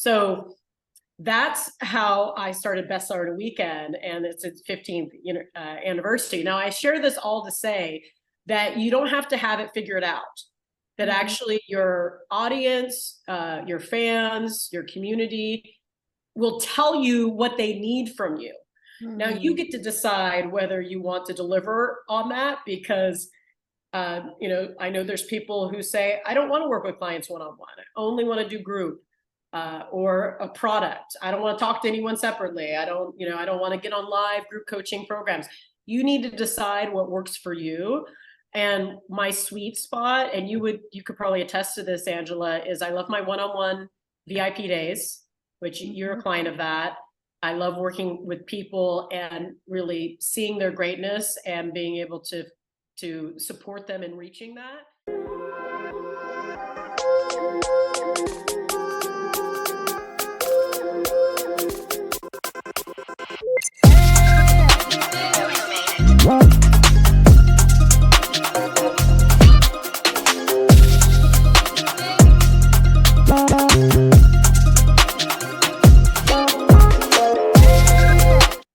So that's how I started Bestseller in a Weekend, and it's its 15th anniversary. Now, I share this all to say that you don't have to have it figured out, that actually your audience, your fans, your community will tell you what they need from you. Now, you get to decide whether you want to deliver on that, because I know there's people who say, I don't want to work with clients one-on-one. I only want to do group. Or a product. I don't want to talk to anyone separately. I don't want to get on live group coaching programs. You need to decide what works for you. And my sweet spot, and you could probably attest to this, Angela, is I love my one-on-one VIP days, which you're a client of that. I love working with people and really seeing their greatness and being able to support them in reaching that.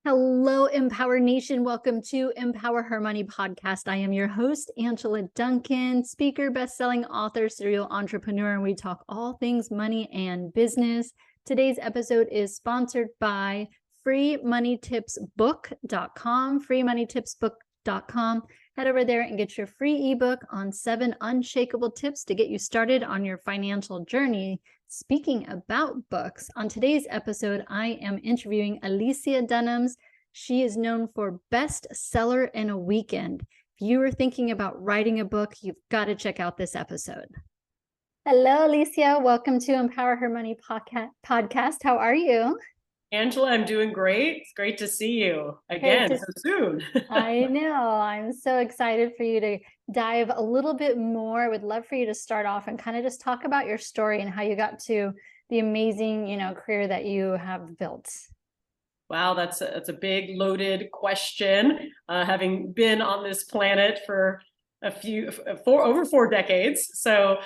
Hello, Empower Nation. Welcome to Empower Her Money podcast. I am your host, Angela Duncan, speaker, best-selling author, serial entrepreneur, and we talk all things money and business. Today's episode is sponsored by freemoneytipsbook.com, freemoneytipsbook.com. Head over there and get your free ebook on 7 unshakable tips to get you started on your financial journey. Speaking about books, on today's episode, I am interviewing Alicia Dunams. She is known for Bestseller in a Weekend. If you are thinking about writing a book, you've got to check out this episode. Hello, Alicia. Welcome to Empower Her Money podcast. How are you? Angela, I'm doing great. It's great to see you again so soon. I know. I'm so excited for you to dive a little bit more. I would love for you to start off and kind of just talk about your story and how you got to the amazing, career that you have built. Wow, that's a big loaded question. Having been on this planet for over 4 decades. So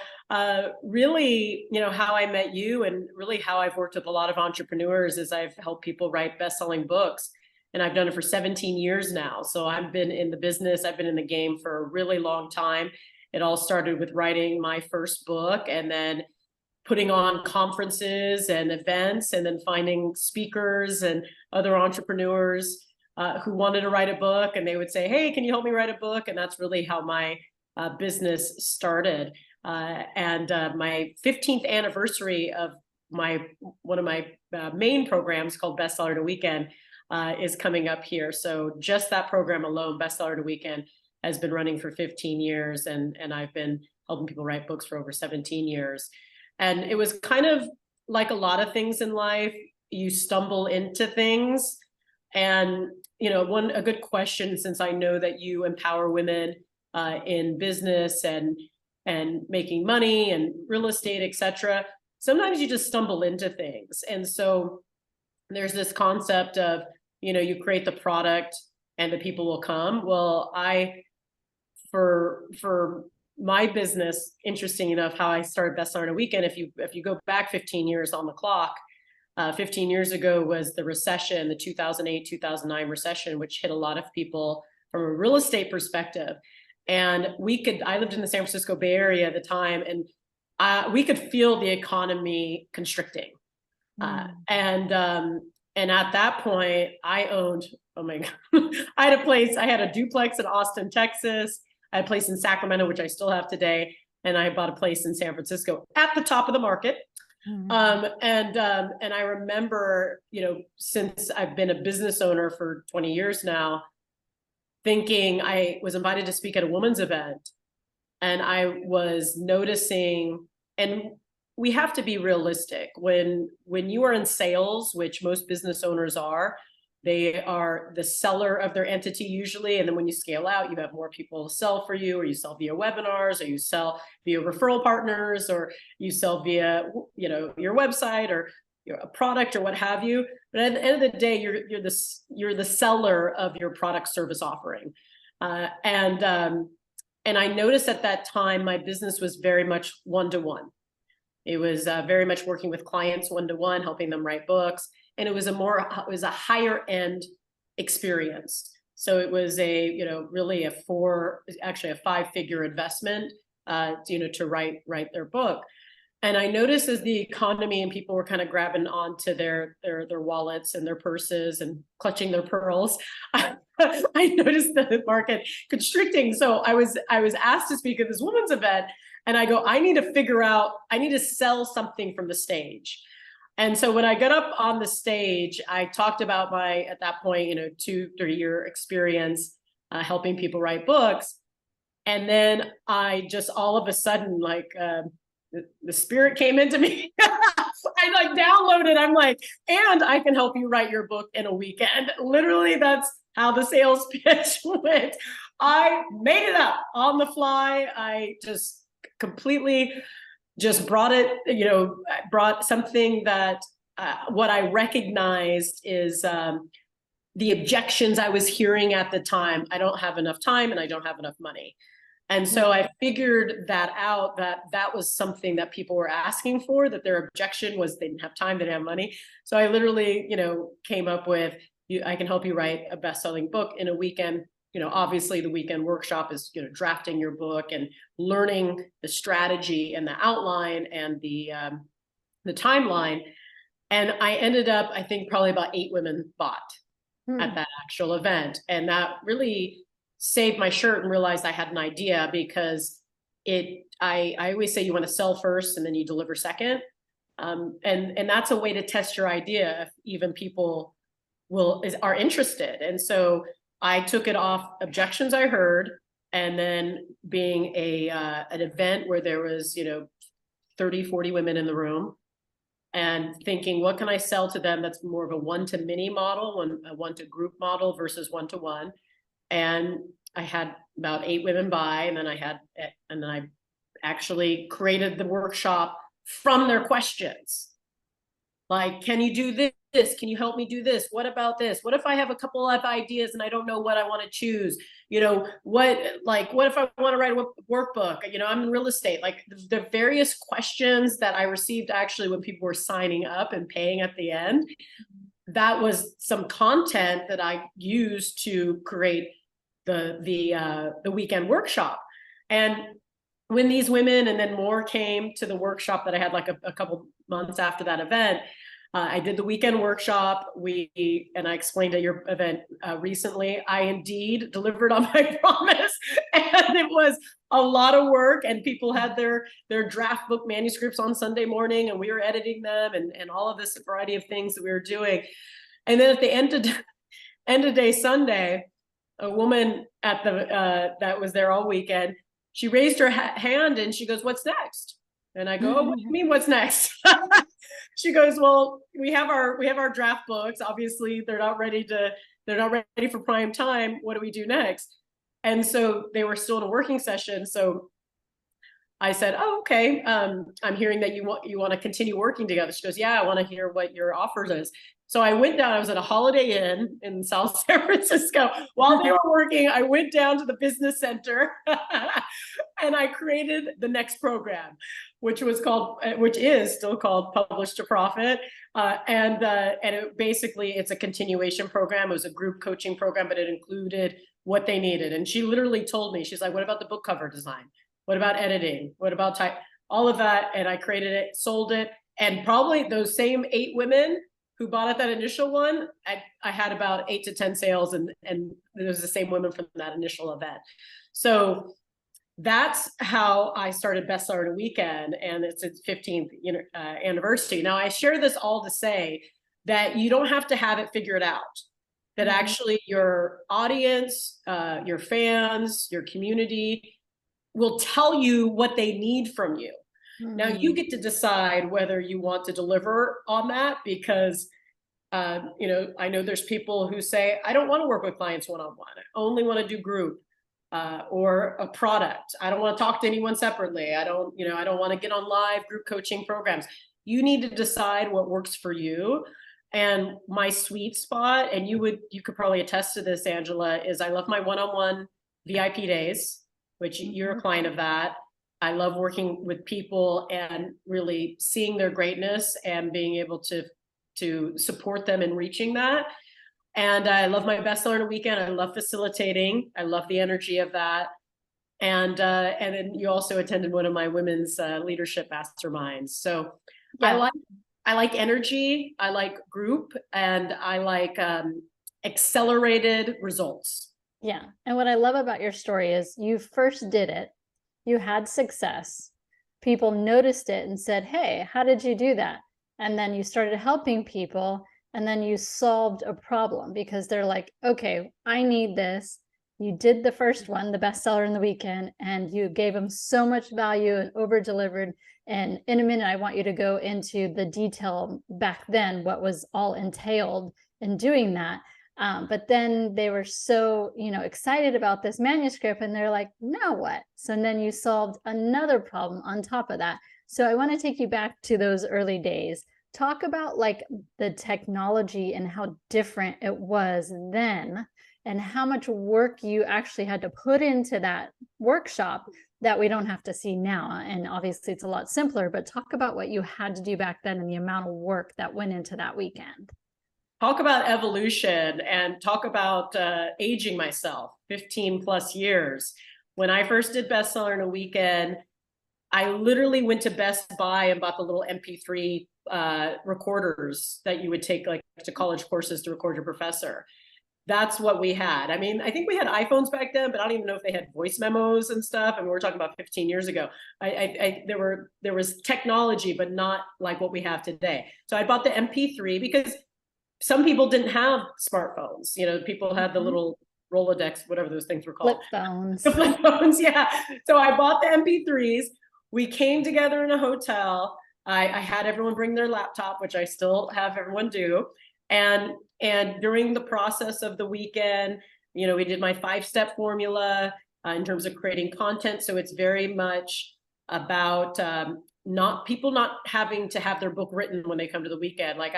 really, how I met you and really how I've worked with a lot of entrepreneurs is I've helped people write best-selling books. And I've done it for 17 years now. So I've been in the business. I've been in the game for a really long time. It all started with writing my first book and then putting on conferences and events and then finding speakers and other entrepreneurs who wanted to write a book, and they would say, hey, can you help me write a book? And that's really how my business started. And my 15th anniversary of one of my main programs called Bestseller in a Weekend is coming up here. So just that program alone, Bestseller in a Weekend, has been running for 15 years. And I've been helping people write books for over 17 years. And it was kind of like a lot of things in life. You stumble into things. And, a good question, since I know that you empower women in business and making money and real estate, et cetera, sometimes you just stumble into things. And so there's this concept of, you create the product and the people will come. Well, for my business, interesting enough, how I started Bestseller in a Weekend, if you go back 15 years on the clock, 15 years ago was the recession, the 2008-2009 recession, which hit a lot of people from a real estate perspective. And I lived in the San Francisco Bay Area at the time, and we could feel the economy constricting. And at that point, I owned, oh my God, I had a duplex in Austin, Texas. I had a place in Sacramento, which I still have today. And I bought a place in San Francisco at the top of the market. And I remember, since I've been a business owner for 20 years now, thinking I was invited to speak at a women's event, and I was noticing, and we have to be realistic when you are in sales, which most business owners are. They are the seller of their entity usually. And then when you scale out, you have more people sell for you, or you sell via webinars, or you sell via referral partners, or you sell via, your website or a product or what have you. But at the end of the day, you're the seller of your product service offering. And I noticed at that time, my business was very much one-to-one. It was very much working with clients one-to-one, helping them write books. And it was a higher end experience. So it was really a 5-figure investment, to write their book. And I noticed as the economy and people were kind of grabbing onto their wallets and their purses and clutching their pearls, I noticed the market constricting. So I was asked to speak at this women's event, and I go, I need to sell something from the stage. And so when I got up on the stage, I talked about my, at that point, 2-3 year experience helping people write books. And then I just all of a sudden, like, the spirit came into me. I like downloaded. I'm like, and I can help you write your book in a weekend. Literally, that's how the sales pitch went. I made it up on the fly. I just completely brought it, brought something that what I recognized is the objections I was hearing at the time. I don't have enough time and I don't have enough money. And so I figured that out, that was something that people were asking for, that their objection was they didn't have time, they didn't have money. So I literally, came up with, I can help you write a best-selling book in a weekend. Obviously the weekend workshop is, drafting your book and learning the strategy and the outline and the timeline. And I ended up, I think probably about 8 women bought at that actual event. And that really saved my shirt and realized I had an idea, because I always say you want to sell first and then you deliver second. And that's a way to test your idea if even people are interested. And so I took it off objections I heard, and then being an event where there was 30, 40 women in the room, and thinking, what can I sell to them that's more of a one-to-many model, a one-to-group model versus one-to-one. And I had about 8 women buy, and then I actually created the workshop from their questions. Like, can you do this? Can you help me do this? What about this? What if I have a couple of ideas and I don't know what I want to choose? What if I want to write a workbook? I'm in real estate. Like, the various questions that I received actually when people were signing up and paying at the end, that was some content that I used to create the weekend workshop. And when these women and then more came to the workshop that I had like a couple months after that event, I did the weekend workshop. And I explained at your event recently, I indeed delivered on my promise, and it was a lot of work, and people had their draft book manuscripts on Sunday morning, and we were editing them and all of this variety of things that we were doing. And then at the end of day Sunday, a woman at that was there all weekend, she raised her hand and she goes, "What's next?" And I go, "Oh, what do you mean, what's next?" She goes, "Well, we have our draft books. Obviously, they're not ready for prime time. What do we do next?" And so they were still in a working session. So I said, "Oh, okay. I'm hearing that you want to continue working together." She goes, "Yeah, I want to hear what your offer is." So I went down. I was at a Holiday Inn in South San Francisco. While they were working, I went down to the business center and I created the next program, which is still called Publish to Profit. And it's a continuation program. It was a group coaching program, but it included what they needed. And she literally told me, she's like, "What about the book cover design? What about editing? What about type?" All of that. And I created it, sold it. And probably those same 8 women who bought at that initial one, I had about 8 to 10 sales, and it was the same women from that initial event. So that's how I started Bestseller in a Weekend, and it's its 15th anniversary. Now, I share this all to say that you don't have to have it figured out, that actually your audience, your fans, your community will tell you what they need from you. Now you get to decide whether you want to deliver on that, because I know there's people who say, "I don't want to work with clients one-on-one. I only want to do group or a product. I don't want to talk to anyone separately. I don't want to get on live group coaching programs." You need to decide what works for you. And my sweet spot, and you could probably attest to this, Angela, is I love my one-on-one VIP days, which you're a client of that. I love working with people and really seeing their greatness and being able to support them in reaching that. And I love my bestseller in a weekend. I love facilitating. I love the energy of that. And then you also attended one of my women's leadership masterminds. So Yeah. I like energy. I like group, and I like accelerated results. Yeah. And what I love about your story is you first did it, you had success, people noticed it and said, hey, how did you do that? And then you started helping people, and then you solved a problem because they're like, okay, I need this. You did the first one, the bestseller in the weekend, and you gave them so much value and over delivered. And in a minute, I want you to go into the detail back then, what was all entailed in doing that. But then they were so, excited about this manuscript, and they're like, now what? So then you solved another problem on top of that. So I want to take you back to those early days. Talk about like the technology and how different it was then, and how much work you actually had to put into that workshop that we don't have to see now. And obviously it's a lot simpler, but talk about what you had to do back then and the amount of work that went into that weekend. Talk about evolution, and talk about aging myself, 15 plus years. When I first did bestseller in a weekend, I literally went to Best Buy and bought the little MP3 recorders that you would take like to college courses to record your professor. That's what we had. I mean, I think we had iPhones back then, but I don't even know if they had voice memos and stuff. I mean, we're talking about 15 years ago. There was technology, but not like what we have today. So I bought the MP3 because some people didn't have smartphones. People had the little Rolodex, whatever those things were called. Flip phones. The flip phones, yeah. So I bought the MP3s. We came together in a hotel. I had everyone bring their laptop, which I still have everyone do. And during the process of the weekend, we did my 5-step formula in terms of creating content. So it's very much about people not having to have their book written when they come to the weekend. Like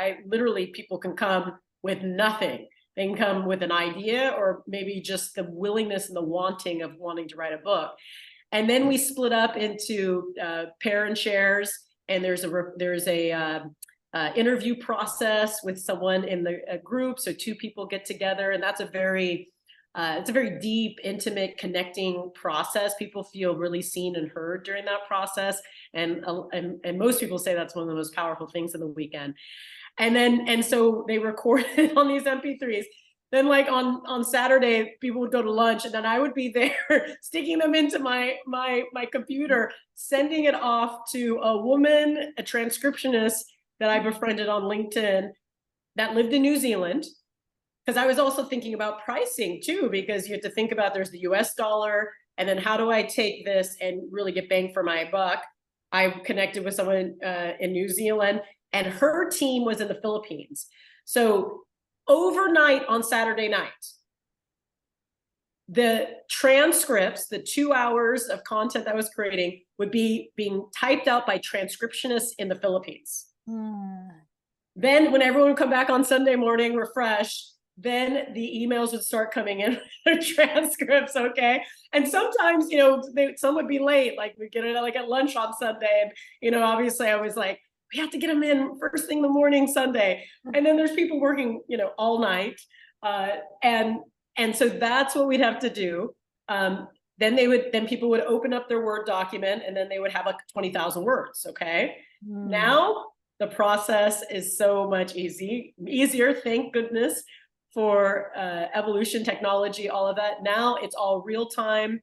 people can come with nothing. They can come with an idea, or maybe just the willingness and the wanting to write a book. And then we split up into pair and shares, and there's a interview process with someone in the group. So 2 people get together, and that's it's a very deep, intimate, connecting process. People feel really seen and heard during that process. And most people say that's one of the most powerful things in the weekend. And so they recorded on these MP3s. Then like on Saturday, people would go to lunch, and then I would be there sticking them into my computer, sending it off to a woman, a transcriptionist that I befriended on LinkedIn that lived in New Zealand. Because I was also thinking about pricing too, because you have to think about there's the US dollar, and then how do I take this and really get bang for my buck? I connected with someone in New Zealand, and her team was in the Philippines. So overnight on Saturday night, the transcripts, the 2 hours of content that I was creating, would be being typed out by transcriptionists in the Philippines. Then when everyone would come back on Sunday morning refreshed, then the emails would start coming in, transcripts, okay? And sometimes, some would be late, like we get it like at lunch on Sunday. And, obviously I was like, we have to get them in first thing in the morning Sunday. And then there's people working, all night. And so that's what we'd have to do. Then people would open up their Word document, and then they would have like 20,000 words, okay? Now the process is so much easier, thank goodness for evolution, technology, all of that. Now it's all real time,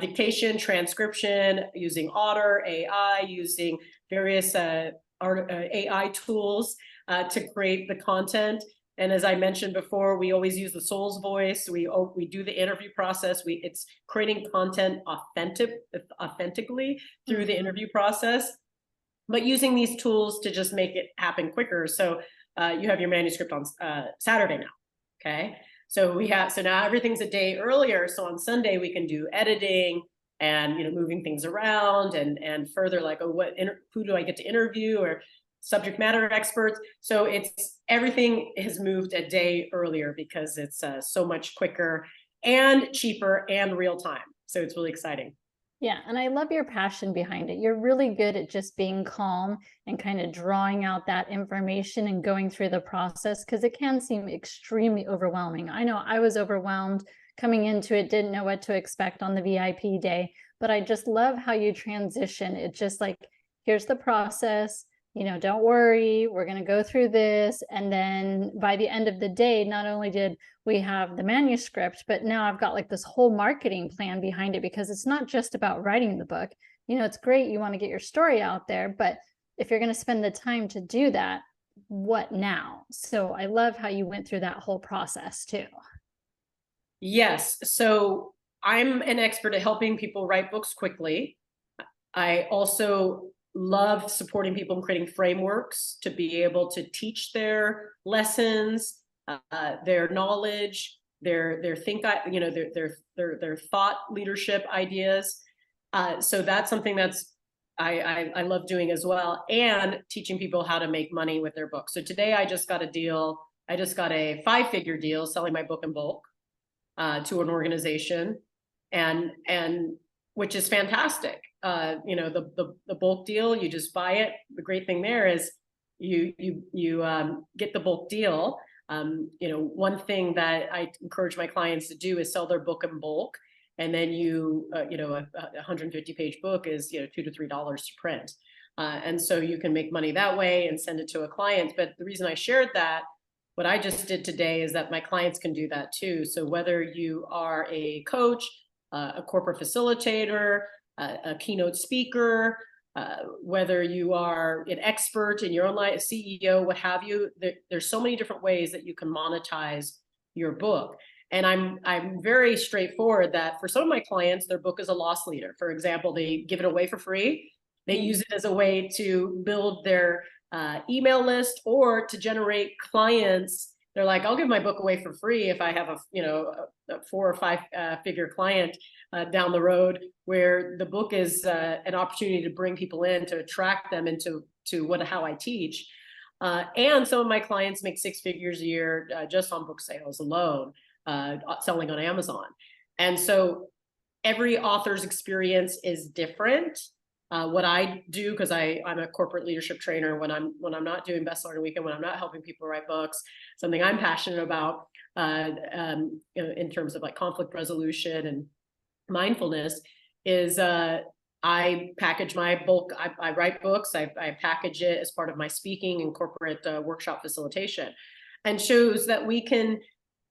dictation, transcription, using Otter, AI, using various AI tools to create the content. And as I mentioned before, we always use the soul's voice. We do the interview process. It's creating content authentically through the interview process, but using these tools to just make it happen quicker. So you have your manuscript on Saturday now. Okay. So now everything's a day earlier. So on Sunday we can do editing and, moving things around and further like, who do I get to interview, or subject matter experts. So everything has moved a day earlier because it's so much quicker and cheaper and real time. So it's really exciting. Yeah, and I love your passion behind it. You're really good at just being calm and kind of drawing out that information and going through the process, because it can seem extremely overwhelming. I know I was overwhelmed coming into it, didn't know what to expect on the VIP day, but I just love how you transition. It's just like, here's the process, don't worry, we're going to go through this. And then by the end of the day, not only did we have the manuscript, but now I've got like this whole marketing plan behind it, because it's not just about writing the book. It's great, you want to get your story out there, but if you're going to spend the time to do that, what now? So I love how you went through that whole process too. Yes. So I'm an expert at helping people write books quickly. I also love supporting people in creating frameworks to be able to teach their lessons, their knowledge, their thought leadership ideas. So that's something that's I love doing as well, and teaching people how to make money with their books. So today I just got a deal. I just got a 5-figure deal selling my book in bulk to an organization, and which is fantastic. The bulk deal, you just buy it. The great thing there is you get the bulk deal. One thing that I encourage my clients to do is sell their book in bulk, and then a 150-page book is $2 to $3 to print, and so you can make money that way and send it to a client. But the reason I shared that, what I just did today, is that my clients can do that too. So whether you are a coach, a corporate facilitator, a keynote speaker, whether you are an expert in your own life, a CEO, what have you, there's so many different ways that you can monetize your book. And I'm very straightforward that for some of my clients, their book is a loss leader. For example, they give it away for free. They use it as a way to build their email list or to generate clients. They're like, I'll give my book away for free if I have a 4 or 5 figure client down the road, where the book is an opportunity to bring people in, to attract them into how I teach. And some of my clients make 6 figures a year just on book sales alone, selling on Amazon. And so every author's experience is different. What I do, because I'm a corporate leadership trainer, when I'm not doing Bestseller Weekend, when I'm not helping people write books, something I'm passionate about in terms of like conflict resolution and mindfulness, is I package my book. I write books. I package it as part of my speaking and corporate workshop facilitation, and shows that we can.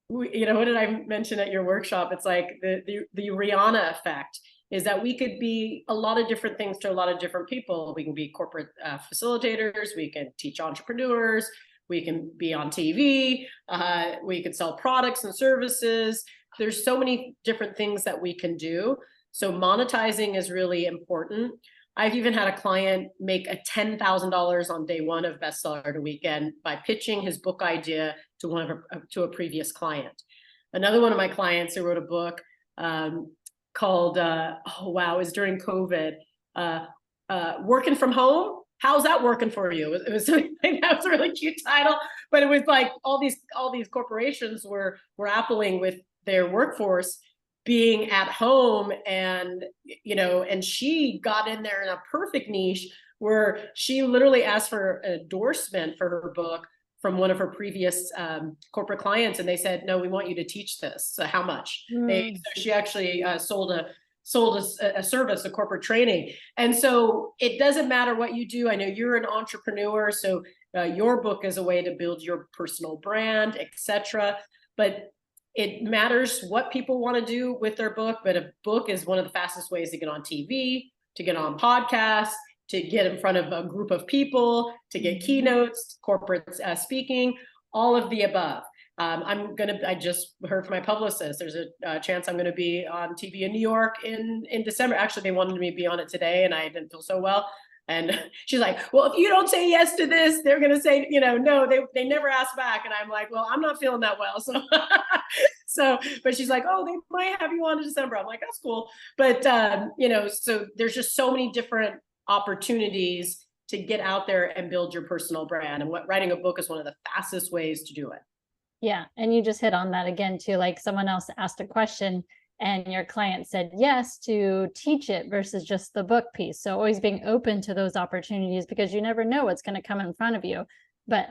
What did I mention at your workshop? It's like the Rihanna effect. Is that we could be a lot of different things to a lot of different people. We can be corporate facilitators. We can teach entrepreneurs. We can be on TV. We could sell products and services. There's so many different things that we can do. So monetizing is really important. I've even had a client make a $10,000 on day one of Bestseller Weekend by pitching his book idea to a previous client. Another one of my clients who wrote a book called it was during COVID, working from home. How's that working for you? It was that was a really cute title, but it was like all these corporations were grappling with their workforce being at home, and she got in there in a perfect niche where she literally asked for an endorsement for her book from one of her previous corporate clients, and they said, no, we want you to teach this. So how much? So she actually sold a service, a corporate training. And so it doesn't matter what you do. I know you're an entrepreneur, so your book is a way to build your personal brand, etc. But it matters what people want to do with their book. But a book is one of the fastest ways to get on TV, to get on podcasts, to get in front of a group of people, to get keynotes, corporate speaking, all of the above. I just heard from my publicist, there's a chance I'm going to be on TV in New York in December. Actually, they wanted me to be on it today, and I didn't feel so well. And she's like, well, if you don't say yes to this, they're going to say, no, they never ask back. And I'm like, well, I'm not feeling that well. So, but she's like, oh, they might have you on in December. I'm like, that's cool. But, so there's just so many different opportunities to get out there and build your personal brand. And writing a book is one of the fastest ways to do it. Yeah. And you just hit on that again too. Like someone else asked a question and your client said yes to teach it versus just the book piece. So always being open to those opportunities, because you never know what's going to come in front of you. But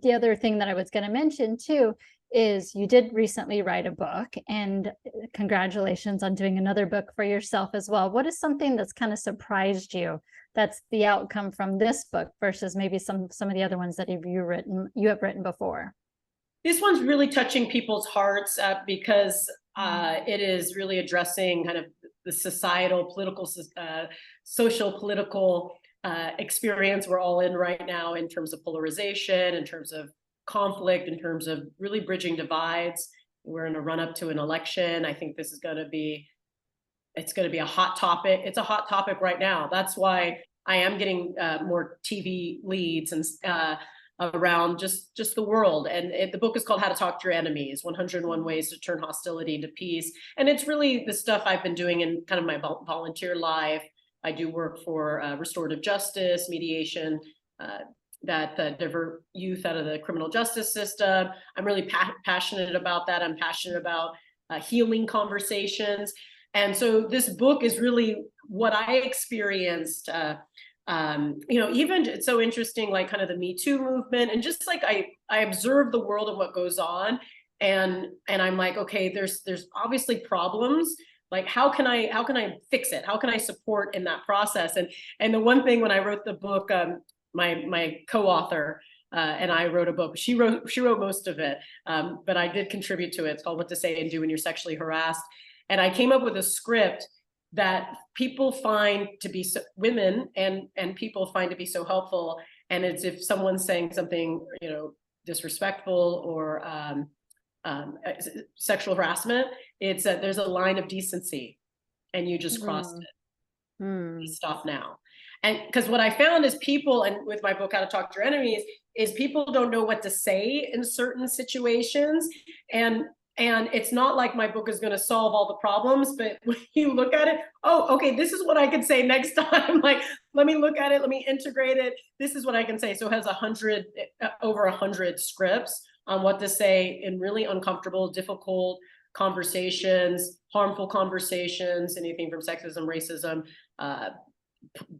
the other thing that I was going to mention too is you did recently write a book, and congratulations on doing another book for yourself as well. What is something that's kind of surprised you that's the outcome from this book versus maybe some of the other ones that you have written before? This one's really touching people's hearts because it is really addressing kind of the societal, political, social, political experience we're all in right now, in terms of polarization, in terms of conflict, in terms of really bridging divides. We're in a run up to an election. I think this is going to be, it's going to be a hot topic. It's a hot topic right now. That's why I am getting more TV leads and around just the world. And the book is called How to Talk to Your Enemies, 101 Ways to Turn Hostility into Peace. And it's really the stuff I've been doing in kind of my volunteer life. I do work for restorative justice, mediation, that divert youth out of the criminal justice system. I'm really passionate about that. I'm passionate about healing conversations. And so this book is really what I experienced. Even it's so interesting, like kind of the Me Too movement, and just like I observe the world and what goes on, and I'm like, okay, there's obviously problems. Like, how can I fix it? How can I support in that process? And the one thing when I wrote the book, my co-author and I wrote a book. She wrote most of it, but I did contribute to it. It's called What to Say and Do When You're Sexually Harassed. And I came up with a script that people find to be women and people find to be so helpful. And it's if someone's saying something, disrespectful or sexual harassment, it's there's a line of decency, and you just crossed it. Stop now. And because what I found is people, and with my book, How to Talk to Your Enemies, is people don't know what to say in certain situations. And it's not like my book is going to solve all the problems, but when you look at it, oh, okay, this is what I can say next time. Like, let me look at it, let me integrate it. This is what I can say. So it has over 100 scripts on what to say in really uncomfortable, difficult conversations, harmful conversations, anything from sexism, racism,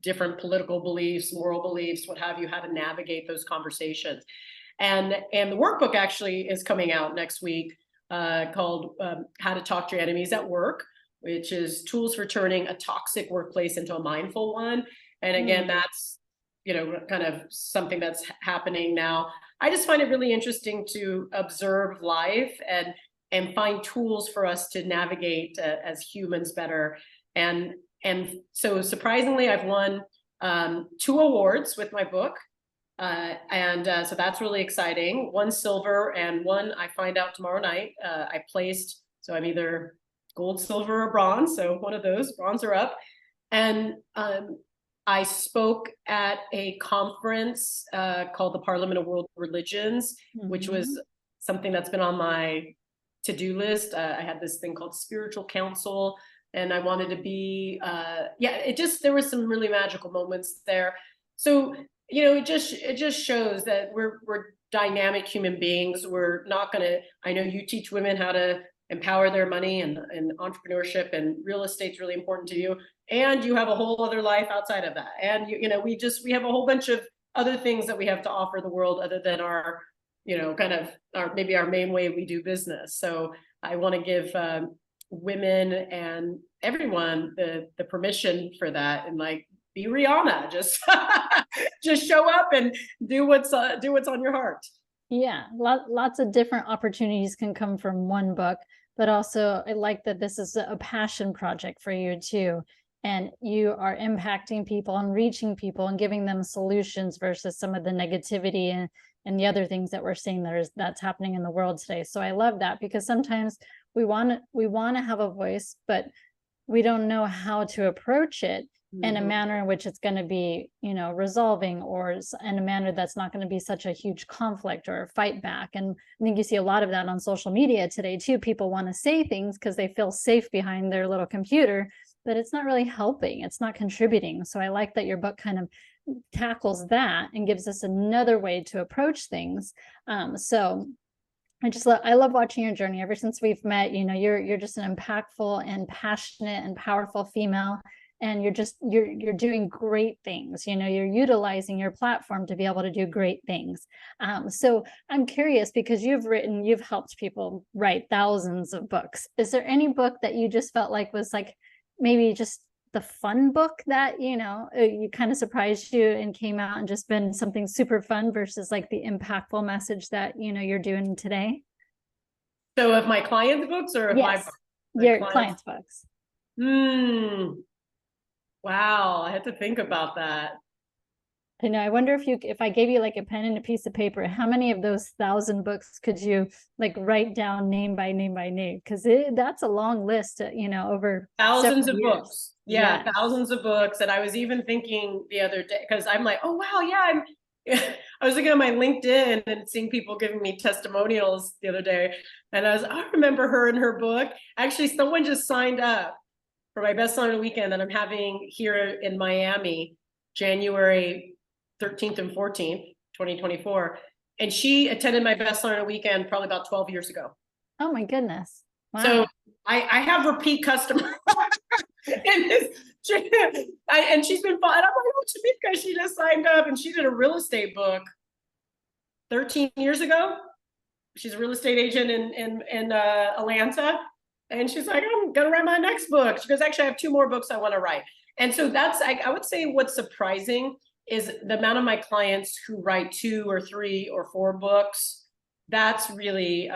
different political beliefs, moral beliefs, what have you, how to navigate those conversations. And the workbook actually is coming out next week, called How to Talk to Your Enemies at Work, which is tools for turning a toxic workplace into a mindful one. And again, that's, kind of something that's happening now. I just find it really interesting to observe life and find tools for us to navigate as humans better. And so surprisingly, I've won 2 awards with my book. So that's really exciting. 1 silver and 1 I find out tomorrow night. I placed, so I'm either gold, silver, or bronze. So one of those, bronze or up. And I spoke at a conference called the Parliament of World Religions, which was something that's been on my to-do list. I had this thing called Spiritual Council, and I wanted to be, there were some really magical moments there. So, it just shows that we're dynamic human beings. We're not going to, I know you teach women how to empower their money and entrepreneurship, and real estate's really important to you. And you have a whole other life outside of that. And, we have a whole bunch of other things that we have to offer the world other than our, maybe our main way we do business. So I want to give women and everyone the permission for that, and like, be Rihanna, just just show up and do what's on your heart. Yeah, lots of different opportunities can come from one book, but also I like that this is a passion project for you too. And you are impacting people and reaching people and giving them solutions versus some of the negativity and the other things that we're seeing that's happening in the world today. So I love that, because sometimes we want to have a voice, but we don't know how to approach it in a manner in which it's going to be, resolving, or in a manner that's not going to be such a huge conflict or a fight back. And I think you see a lot of that on social media today too. People want to say things because they feel safe behind their little computer, but it's not really helping. It's not contributing. So I like that your book kind of tackles that and gives us another way to approach things. So I love watching your journey. Ever since we've met, you're just an impactful and passionate and powerful female. And you're doing great things. You're utilizing your platform to be able to do great things. So I'm curious, because you've helped people write thousands of books. Is there any book that you just felt like was like maybe just the fun book that, you kind of surprised you and came out and just been something super fun versus like the impactful message that, you're doing today? So of my clients' books or of my Yes, books? your clients' books. Wow, I had to think about that. I know. I wonder if I gave you like a pen and a piece of paper, how many of those 1,000 books could you like write down name by name by name? Because that's a long list, over Thousands of years. books. Yeah, Yes. thousands of books. And I was even thinking the other day, because I'm like, oh wow, yeah, I was looking at my LinkedIn and seeing people giving me testimonials the other day. And I remember her and her book. Actually, someone just signed up for my bestseller weekend that I'm having here in Miami, January 13th and 14th, 2024. And she attended my bestseller weekend probably about 12 years ago. Oh my goodness. Wow. So I have repeat customers. And she's been fun. And I'm like, oh, Tamika, she just signed up and she did a real estate book 13 years ago. She's a real estate agent in Atlanta. And she's like, I'm gonna write my next book. She goes, actually, I have 2 more books I want to write. And so that's, I would say what's surprising is the amount of my clients who write 2 or 3 or 4 books. That's really,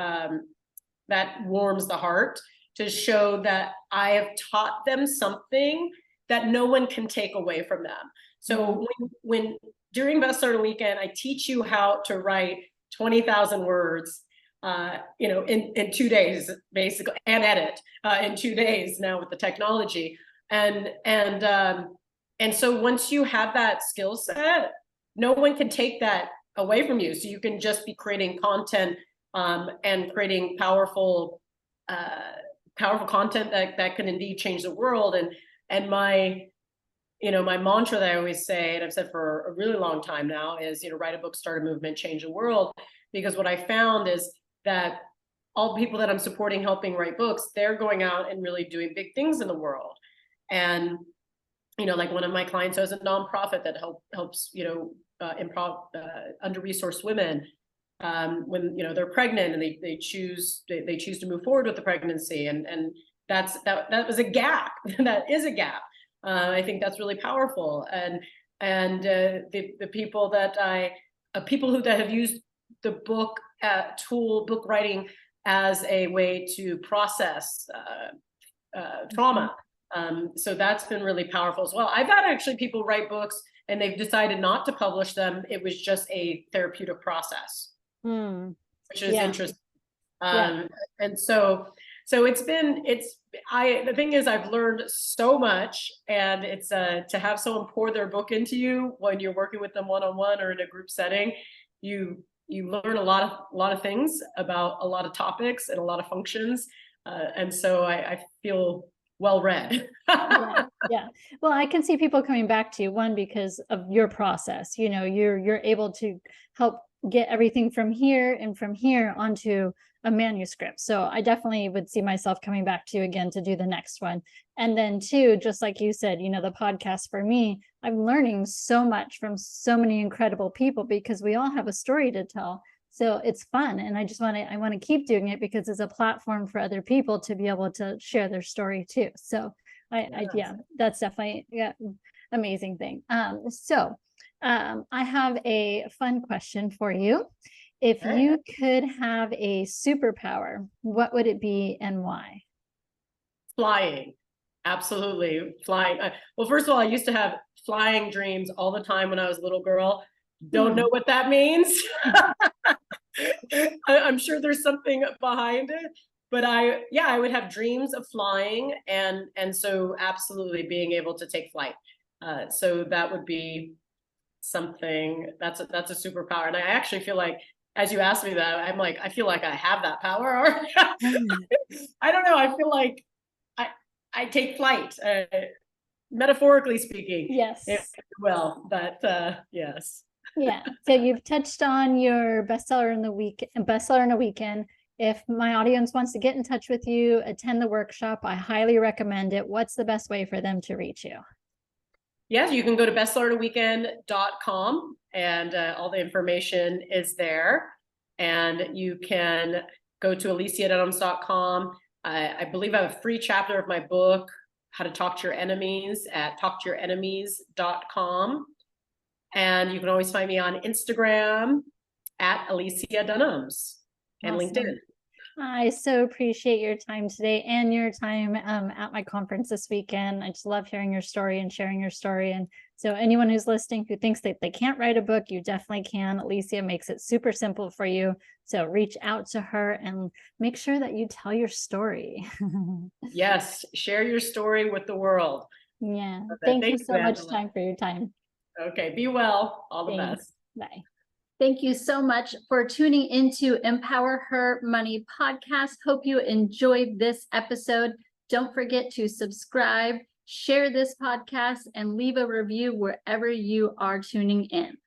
that warms the heart to show that I have taught them something that no one can take away from them. So when during bestseller weekend, I teach you how to write 20,000 words, in 2 days, basically, and edit in 2 days now with the technology. And so once you have that skill set, no one can take that away from you. So you can just be creating content and creating powerful content that can indeed change the world. And my mantra that I always say, and I've said for a really long time now, is, write a book, start a movement, change the world. Because what I found is that all the people that I'm supporting, helping write books, they're going out and really doing big things in the world. And, like one of my clients has a nonprofit that helps, under-resourced women when, they're pregnant and they choose to move forward with the pregnancy. And that was a gap. That is a gap. I think that's really powerful. And the people that that have used the book book writing as a way to process trauma. So that's been really powerful as well. I've had actually people write books and they've decided not to publish them. It was just a therapeutic process, which is interesting. And so the thing is, I've learned so much, and it's to have someone pour their book into you when you're working with them one-on-one or in a group setting. You learn a lot of things about a lot of topics and a lot of functions. And so I feel well read. Yeah. Well, I can see people coming back to you, one, because of your process. You're able to help get everything from here and from here onto a manuscript. So I definitely would see myself coming back to you again to do the next one. And then 2, just like you said, the podcast, for me, I'm learning so much from so many incredible people because we all have a story to tell. So it's fun. And I want to keep doing it because it's a platform for other people to be able to share their story too. So that's definitely amazing thing. So I have a fun question for you. If you could have a superpower, what would it be and why? Flying. Absolutely. Flying. Well, first of all, I used to have flying dreams all the time when I was a little girl. Don't know what that means. I'm sure there's something behind it, but I would have dreams of flying, and so absolutely being able to take flight. So that would be something that's a superpower. And I actually feel like, as you asked me that, I'm like, I feel like I have that power already. I don't know. I feel like I take flight, metaphorically speaking. Yes. Well, but yes. Yeah. So you've touched on your bestseller in a weekend. If my audience wants to get in touch with you, attend the workshop, I highly recommend it. What's the best way for them to reach you? Yes, you can go to bestsellerinaweekend.com and all the information is there. And you can go to aliciadunams.com. I believe I have a free chapter of my book, How to Talk to Your Enemies, at talktoyourenemies.com. And you can always find me on Instagram at Alicia Dunams and Awesome. LinkedIn. I so appreciate your time today and your time at my conference this weekend. I just love hearing your story and sharing your story. And so anyone who's listening who thinks that they can't write a book, you definitely can. Alicia makes it super simple for you. So reach out to her and make sure that you tell your story. Yes, share your story with the world. Yeah. Thank you so much for your time. Okay, be well. All the Thanks. best. Bye. Thank you so much for tuning into Empower Her Money podcast. Hope you enjoyed this episode. Don't forget to subscribe, share this podcast, and leave a review wherever you are tuning in.